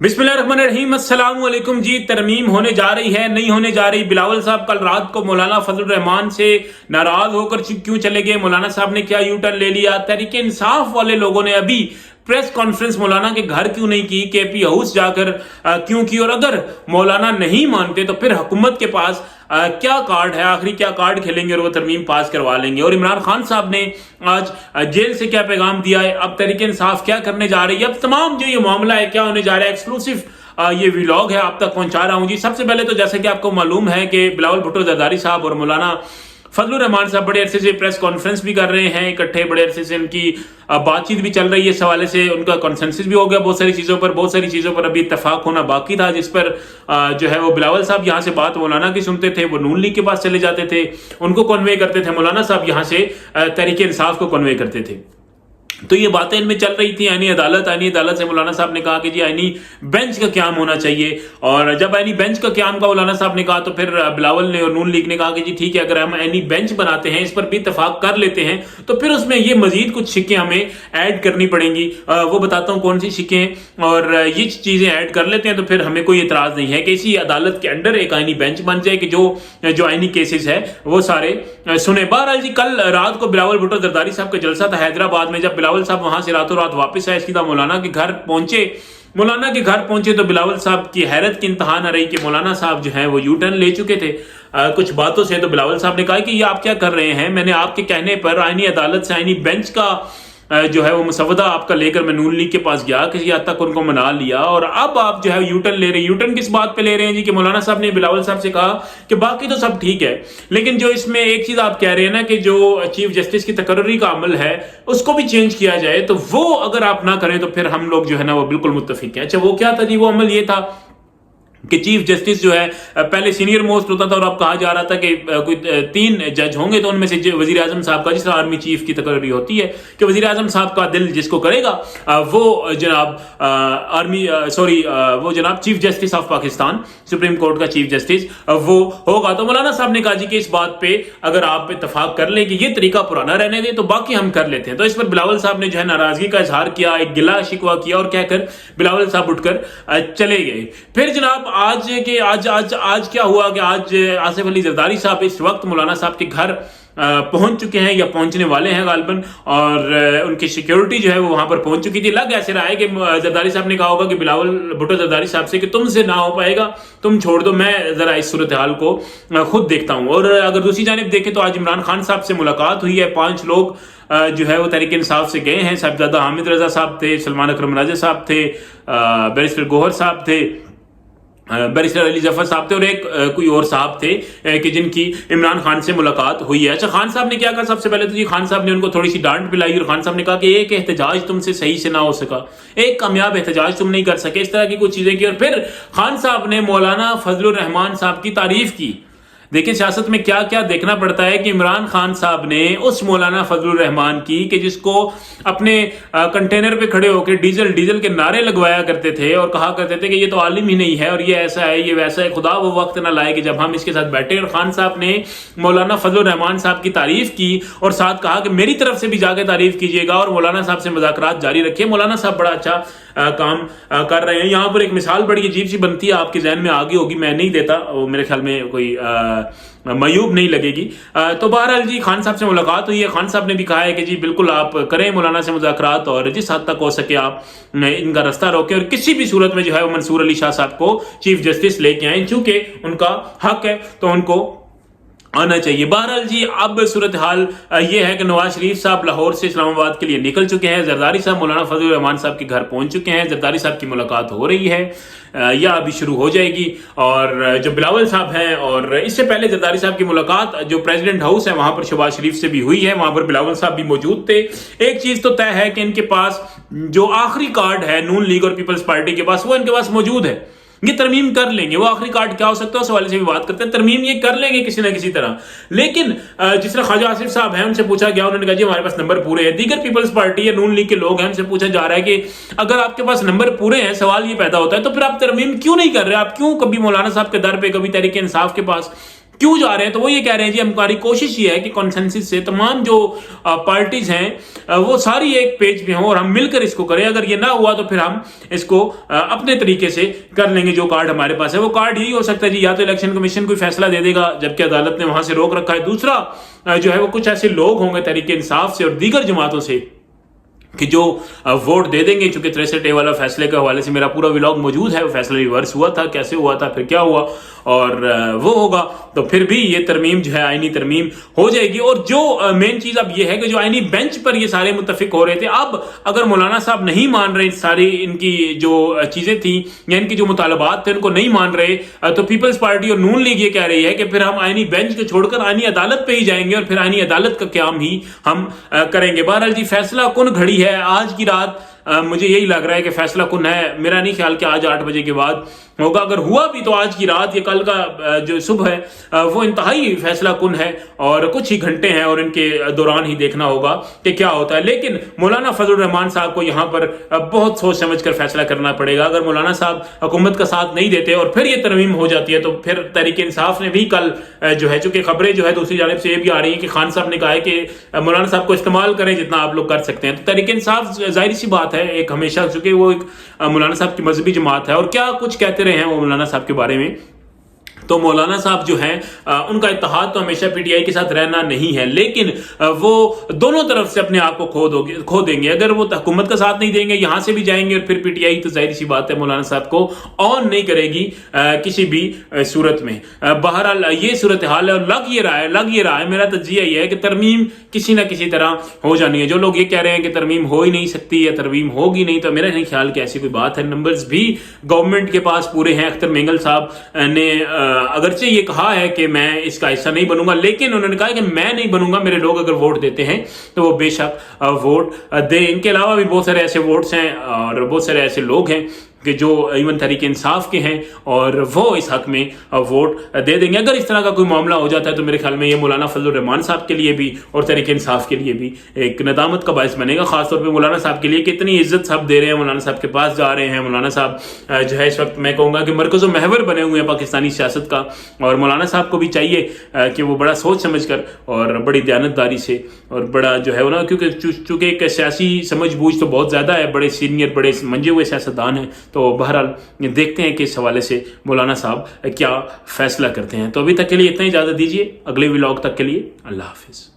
बिस्मिल्लाहिर्रहमानिर्रहीम, अस्सलाम वालेकुम जी। तरमीम होने जा रही है, नहीं होने जा रही। बिलावल साहब कल रात को मौलाना फजलुर रहमान से नाराज होकर क्यों चले गए? मौलाना साहब ने क्या यू टर्न ले लिया? तहरीक इंसाफ वाले लोगों ने अभी प्रेस कॉन्फ्रेंस मौलाना के घर क्यों नहीं की, केपी हाउस जाकर क्यों की? और अगर मौलाना नहीं मानते तो फिर हुकूमत के पास क्या कार्ड है, आखिरी क्या कार्ड खेलेंगे और वो तरमीम पास करवा लेंगे? और इमरान खान साहब ने आज जेल से क्या पैगाम दिया है, अब तहरीक इंसाफ क्या करने जा रही है, अब तमाम जो ये मामला है क्या होने जा रहा है, एक्सक्लूसिव ये व्लॉग है आप तक पहुंचा रहा हूं जी। सबसे पहले तो जैसे कि आपको मालूम है कि बिलावल भुट्टो जरदारी साहब और मौलाना फजलुर रहमान साहब बड़े अरसे से प्रेस कॉन्फ्रेंस भी कर रहे हैं इकट्ठे, बड़े अरसे से उनकी बातचीत भी चल रही है। इस हवाले से उनका कंसेंसस भी हो गया बहुत सारी चीजों पर अभी इत्तेफाक होना बाकी था, जिस पर जो है वो बिलावल साहब यहाँ से बात मौलाना की सुनते थे, वो नून लीग के पास चले जाते थे, उनको कन्वे करते थे, मौलाना साहब यहाँ से तहरीक इंसाफ को कन्वे करते थे। तो ये बातें इनमें चल रही थी। आईनी अदालत से मौलाना साहब ने कहा कि जी आईनी बेंच का क्याम होना चाहिए, और जब आईनी बेंच का क्याम का मौलाना साहब ने कहा तो फिर बिलावल ने और नून लीग ने कहा कि जी ठीक है, अगर हम आईनी बेंच बनाते हैं, इस पर भी इत्तेफाक कर लेते हैं, तो फिर उसमें ये मजीद कुछ शिकें हमें ऐड करनी पड़ेंगी। वो बताता हूँ कौन सी शिकें, और ये चीजें ऐड कर लेते हैं तो फिर हमें कोई इतराज नहीं है कि इसी अदालत के अंडर एक आईनी बेंच बन जाए कि जो आईनी केसेस है वो सारे सुने। बहरहाल जी, कल रात को बिलावल भुट्टो जरदारी साहब का जलसा था हैदराबाद में। जब बिलावल साहब वहां से रातों रात वापस आए, सीधा मौलाना के घर पहुंचे तो बिलावल साहब की हैरत की इंतहा न रही कि मौलाना साहब जो है वो यू टर्न ले चुके थे कुछ बातों से। तो बिलावल साहब ने कहा कि ये आप क्या कर रहे हैं? मैंने आपके कहने पर आईनी अदालत से आईनी बेंच का जो है वो मुसवदा आपका लेकर मैं नून लीग के पास गया, किसी हद तक उनको मना लिया, और अब आप जो है यू टर्न ले रहे हैं। यू टर्न किस बात पे ले रहे हैं जी? कि मौलाना साहब ने बिलावल साहब से कहा कि बाकी तो सब ठीक है, लेकिन जो इसमें एक चीज आप कह रहे हैं ना कि जो चीफ जस्टिस की तकर्री का अमल है उसको भी चेंज किया जाए, तो वो अगर आप ना करें तो फिर हम लोग जो है ना वो बिल्कुल मुत्तफिक हैं। अच्छा, वो क्या था जी? वो अमल ये था कि चीफ जस्टिस जो है पहले सीनियर मोस्ट होता था, और अब कहा जा रहा था कि कोई 3 जज होंगे, तो उनमें से वजीर आजम साहब का, जिस तरह आर्मी चीफ की तकर्री होती है कि वजीर आजम साहब का दिल जिसको करेगा वो जनाब वो जनाब chief justice of Pakistan, supreme court का चीफ जस्टिस वो होगा। तो मौलाना साहब ने कहा जी कि इस बात पे अगर आप इत्तेफाक कर लें कि ये तरीका पुराना रहने दें तो बाकी हम कर लेते हैं। तो इस पर बिलावल साहब ने जो है नाराजगी का इजहार किया, एक गिला शिकवा किया, और कहकर बिलावल साहब उठकर चले गए। फिर जनाब आज क्या हुआ कि आज आसिफ अली जरदारी साहब इस वक्त मौलाना साहब के घर पहुंच चुके हैं या पहुंचने वाले हैं गालिबन, और उनकी सिक्योरिटी जो है वो वहां पर पहुंच चुकी थी। लग ऐसे रहा है कि जरदारी साहब ने कहा होगा कि बिलावल भुट्टो जरदारी साहब से कि तुमसे ना हो पाएगा, तुम छोड़ दो, मैं जरा इस सूरत हाल को खुद देखता हूं। और अगर दूसरी जानिब देखें तो आज इमरान खान साहब से मुलाकात हुई है। 5 लोग जो है वो तहरीक इंसाफ से गए हैं। साहिबजादा हामिद रजा साहब थे, सलमान अकरम राजा साहब थे, बैरिस्टर गोहर साहब थे, बैरिस्टर अली जफर साहब थे, और एक कोई और साहब थे कि जिनकी इमरान खान से मुलाकात हुई है। अच्छा, खान साहब ने क्या कहा? सबसे पहले तो जी खान साहब ने उनको थोड़ी सी डांट पिलाई, और खान साहब ने कहा कि एक एहतजाज तुमसे सही से ना हो सका, एक कामयाब एहतजाज तुम नहीं कर सके, इस तरह की कुछ चीजें की। और फिर खान साहब ने मौलाना फजलुर रहमान साहब की तारीफ की। देखिए सियासत में क्या क्या देखना पड़ता है कि इमरान खान साहब ने उस मौलाना फजलुर रहमान की कि जिसको अपने कंटेनर पे खड़े होकर डीजल के नारे लगवाया करते थे और कहा करते थे कि ये तो आलिम ही नहीं है और ये ऐसा है, ये वैसा है, खुदा वो वक्त ना लाए कि जब हम इसके साथ बैठे। और खान साहब ने मौलाना फजलुर रहमान साहब की तारीफ की और साथ कहा कि मेरी तरफ से भी जाके तारीफ कीजिएगा और मौलाना साहब से मुज़ाकरात जारी रखिए। मौलाना साहब बड़ा अच्छा काम कर रहे हैं। यहाँ पर एक मिसाल बड़ी अजीब सी बनती है, आपके जहन में आ गई होगी, मैं नहीं देता, वो मेरे ख्याल में कोई मयूब नहीं लगेगी। तो बहरहाल जी खान साहब से मुलाकात हुई है। खान साहब ने भी कहा है कि जी बिल्कुल आप करें मौलाना से मुज़ाकरात, और जिस हद तक हो सके आप इनका रास्ता रोकें, और किसी भी सूरत में जो है वो मंसूर अली शाह साहब को चीफ जस्टिस लेके आए, चूंकि उनका हक है तो उनको आना चाहिए। बहरहाल जी अब सूरत हाल ये है कि नवाज शरीफ साहब लाहौर से इस्लामाबाद के लिए निकल चुके हैं। जरदारी साहब मौलाना फजलुर रहमान साहब के घर पहुंच चुके हैं। जरदारी साहब की मुलाकात हो रही है या अभी शुरू हो जाएगी। और जो बिलावल साहब हैं, और इससे पहले जरदारी साहब की मुलाकात जो प्रेसिडेंट हाउस है वहां पर शहबाज शरीफ से भी हुई है, वहां पर बिलावल साहब भी मौजूद थे। एक चीज तो तय है कि इनके पास जो आखिरी कार्ड है नून लीग और पीपल्स पार्टी के पास, वो इनके पास मौजूद है। ये तरमीम कर लेंगे। वो आखिरी कार्ड क्या हो सकता है उस हवाले से भी बात करते हैं। तरमीम ये कर लेंगे किसी ना किसी तरह। लेकिन जिस तरह ख्वाजा आसिफ साहब हैं, उनसे पूछा गया, उन्होंने कहा जी हमारे पास नंबर पूरे हैं। दीगर पीपल्स पार्टी या नून लीग के लोग हैं, उनसे पूछा जा रहा है कि अगर आपके पास नंबर पूरे हैं, सवाल ये पैदा होता है तो फिर आप तरमीम क्यों नहीं कर रहे? आप क्यों कभी मौलाना साहब के दर पे, कभी तहरीक इंसाफ के पास क्यों जा रहे हैं? तो वो ये कह रहे हैं जी हमारी कोशिश ये है कि कॉन्सेंसस से तमाम जो पार्टीज हैं वो सारी एक पेज पे हों और हम मिलकर इसको करें। अगर ये ना हुआ तो फिर हम इसको अपने तरीके से कर लेंगे। जो कार्ड हमारे पास है वो कार्ड यही हो सकता है जी, या तो इलेक्शन कमीशन कोई फैसला दे देगा जबकि अदालत ने वहां से रोक रखा है। दूसरा जो है वो कुछ ऐसे लोग होंगे तहरीक इंसाफ से और दीगर जमातों से कि जो वोट दे देंगे। चूंकि 63A वाला फैसले के हवाले से मेरा पूरा व्लॉग मौजूद है, वो फैसला रिवर्स हुआ था, कैसे हुआ था, फिर क्या हुआ, और वो होगा तो फिर भी ये तरमीम जो है आईनी तरमीम हो जाएगी। और जो मेन चीज अब ये है कि जो आईनी बेंच पर ये सारे मुत्तफिक हो रहे थे, अब अगर मौलाना साहब नहीं मान रहे सारी इनकी जो चीजें थी या इनकी जो मुतालबात थे उनको नहीं मान रहे, तो पीपल्स पार्टी और नून लीग ये कह रही है कि फिर हम आईनी बेंच को छोड़कर आईनी अदालत पे ही जाएंगे और फिर आईनी अदालत का क्याम ही हम करेंगे। बहरहाल जी फैसला कुन घड़ी है आज की रात, मुझे यही लग रहा है कि फैसला कुन है। मेरा नहीं ख्याल कि आज 8 बजे के बाद होगा, अगर हुआ भी तो आज की रात या कल का जो सुबह है वो इंतहाई फैसला कुन है और कुछ ही घंटे हैं और इनके दौरान ही देखना होगा कि क्या होता है। लेकिन मौलाना फजलुर रहमान साहब को यहां पर बहुत सोच समझ कर फैसला करना पड़ेगा। अगर मौलाना साहब हुकूमत का साथ नहीं देते और फिर ये तरमीम हो जाती है तो फिर तहरीक इंसाफ ने भी कल जो है, चूंकि खबरें जो है दूसरी जानिब से ये भी आ रही है कि खान साहब ने कहा है कि मौलाना साहब को इस्तेमाल करें जितना आप लोग कर सकते हैं। तो तहरीक इंसाफ जाहिर सी बात है एक हमेशा, चूंकि वो एक मौलाना साहब की मजहबी जमात है और क्या कुछ कहते रहे हैं वो मौलाना साहब के बारे में, तो मौलाना साहब जो हैं उनका इत्तेहाद तो हमेशा पीटीआई के साथ रहना नहीं है, लेकिन वो दोनों तरफ से अपने आप को खो देंगे। अगर वो हुकूमत का साथ नहीं देंगे, यहां से भी जाएंगे और फिर पीटीआई तो जाहिर सी बात है मौलाना साहब को ऑन नहीं करेगी किसी भी सूरत में। बहरहाल ये सूरत हाल है और लग ये रहा है मेरा तज्जिया ये है कि तरमीम किसी ना किसी तरह हो जानी है। जो लोग ये कह रहे हैं कि तरमीम हो ही नहीं सकती या तरमीम होगी नहीं, तो मेरा नहीं ख्याल कि ऐसी कोई बात है। नंबर्स भी गवर्नमेंट के पास पूरे हैं। अख्तर मेंगल साहब ने अगरचे ये कहा है कि मैं इसका हिस्सा नहीं बनूंगा, लेकिन उन्होंने कहा कि मैं नहीं बनूंगा, मेरे लोग अगर वोट देते हैं तो वो बेशक वोट दे। इनके अलावा भी बहुत सारे ऐसे वोट्स हैं और बहुत सारे ऐसे लोग हैं कि जो इवन तहरीक इंसाफ के हैं और वो इस हक में वोट दे देंगे। अगर इस तरह का कोई मामला हो जाता है तो मेरे ख्याल में ये मौलाना फजलुर रहमान साहब के लिए भी और तहरीक इंसाफ के लिए भी एक नदामत का बायस बनेगा, खासतौर पे मौलाना साहब के लिए। कितनी इज्जत सब दे रहे हैं, मौलाना साहब के पास जा रहे हैं। मौलाना साहब जो है इस वक्त मैं कहूँगा कि मरकज़ महवर बने हुए हैं पाकिस्तानी सियासत का, और मौलाना साहब को भी चाहिए कि वो बड़ा सोच समझ कर और बड़ी दयानतदारी से और बड़ा जो है ना, क्योंकि चूंकि एक सियासी समझ बूझ तो बहुत ज़्यादा है, बड़े सीनियर बड़े मंजे हुए सियासतदान हैं, तो बहरहाल देखते हैं कि इस हवाले से मौलाना साहब क्या फैसला करते हैं। तो अभी तक के लिए इतना ही, इजाजत दीजिए। अगले व्लॉग तक के लिए अल्लाह हाफिज।